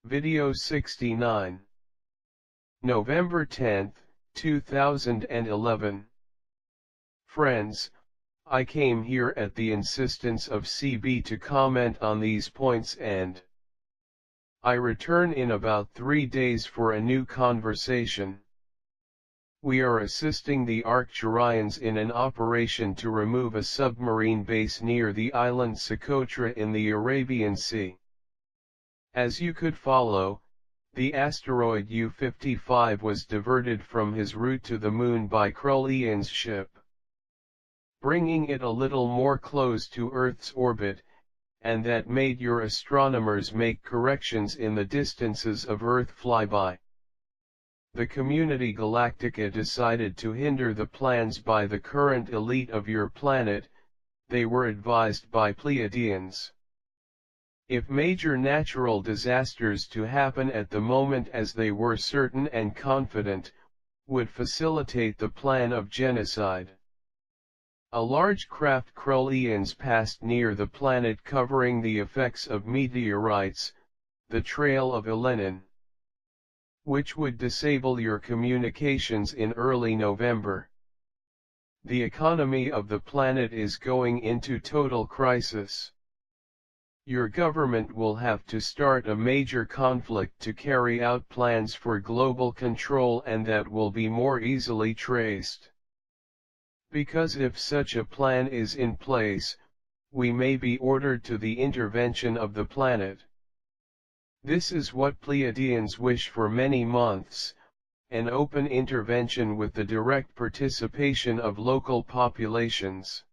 Video 69. November 10, 2011. Friends, I came here at the insistence of CB to comment on these points, and I return in about 3 days for a new conversation. We are assisting the Arcturians in an operation to remove a submarine base near the island Socotra in the Arabian Sea. As you could follow, the asteroid U-55 was diverted from his route to the Moon by Krullian's ship, bringing it a little more close to Earth's orbit, and that made your astronomers make corrections in the distances of Earth flyby. The Community Galactica decided to hinder the plans by the current elite of your planet. They were advised by Pleiadians. If major natural disasters to happen at the moment, as they were certain and confident, would facilitate the plan of genocide. A large craft Krullians passed near the planet covering the effects of meteorites, the Trail of Elenin, which would disable your communications in early November. The economy of the planet is going into total crisis. Your government will have to start a major conflict to carry out plans for global control, and that will be more easily traced. Because if such a plan is in place, we may be ordered to the intervention of the planet. This is what Pleiadians wish for many months, an open intervention with the direct participation of local populations.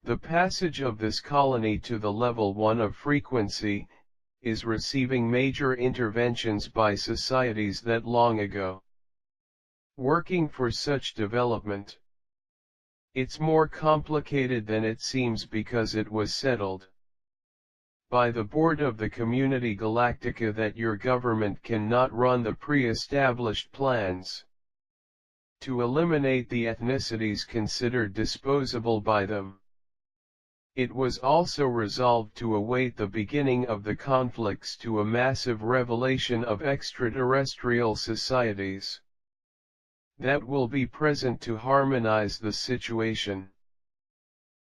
The passage of this colony to the level 1 of frequency is receiving major interventions by societies that long ago working for such development. It's more complicated than it seems because it was settled by the board of the Community Galactica that your government cannot run the pre-established plans to eliminate the ethnicities considered disposable by them. It was also resolved to await the beginning of the conflicts to a massive revelation of extraterrestrial societies that will be present to harmonize the situation.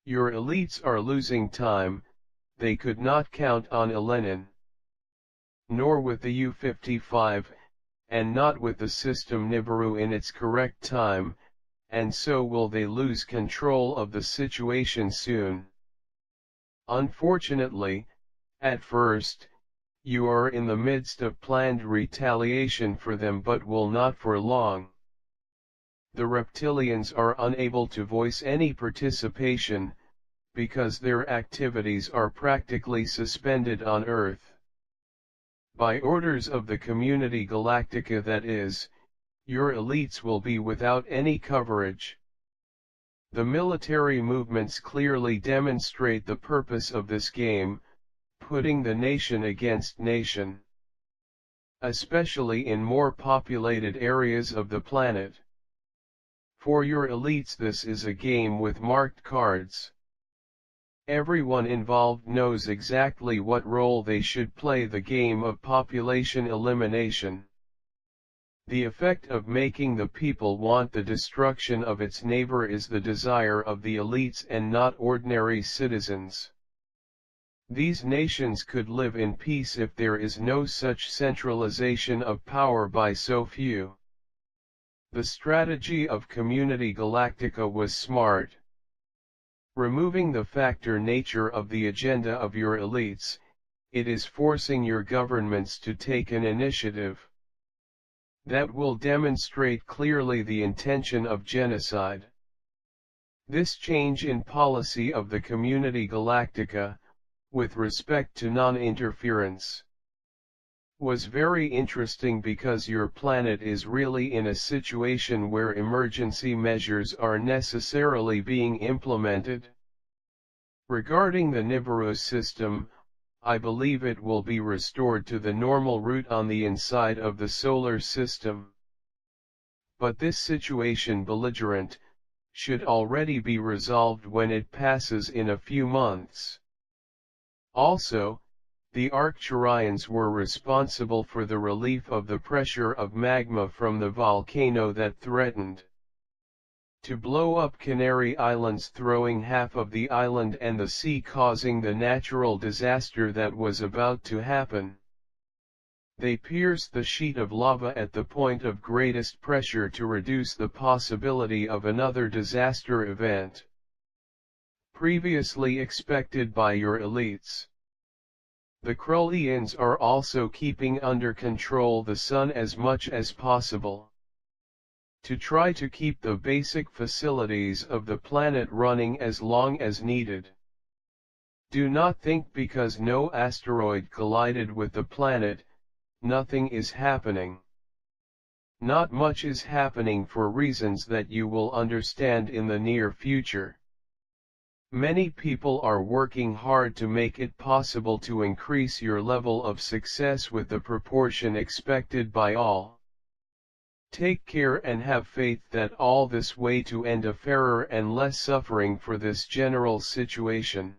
Your elites are losing time. They could not count on Elenin, nor with the U-55, and not with the system Nibiru in its correct time, and so will they lose control of the situation soon. Unfortunately, at first, you are in the midst of planned retaliation for them, but will not for long. The reptilians are unable to voice any participation, because their activities are practically suspended on Earth. By orders of the Community Galactica, that is, your elites will be without any coverage. The military movements clearly demonstrate the purpose of this game, putting the nation against nation, especially in more populated areas of the planet. For your elites, this is a game with marked cards. Everyone involved knows exactly what role they should play: the game of population elimination. The effect of making the people want the destruction of its neighbor is the desire of the elites and not ordinary citizens. These nations could live in peace if there is no such centralization of power by so few. The strategy of Community Galactica was smart. Removing the factor nature of the agenda of your elites, it is forcing your governments to take an initiative that will demonstrate clearly the intention of genocide. This change in policy of the Community Galactica, with respect to non-interference, was very interesting because your planet is really in a situation where emergency measures are necessarily being implemented. Regarding the Nibiru system, I believe it will be restored to the normal route on the inside of the solar system. But this situation, belligerent, should already be resolved when it passes in a few months. Also, The Arcturians were responsible for the relief of the pressure of magma from the volcano that threatened to blow up Canary Islands, throwing half of the island and the sea, causing the natural disaster that was about to happen. They pierced the sheet of lava at the point of greatest pressure to reduce the possibility of another disaster event previously expected by your elites. The Krullians are also keeping under control the sun as much as possible, to try to keep the basic facilities of the planet running as long as needed. Do not think because no asteroid collided with the planet, nothing is happening. Not much is happening for reasons that you will understand in the near future. Many people are working hard to make it possible to increase your level of success with the proportion expected by all. Take care and have faith that all this way to end a fairer and less suffering for this general situation.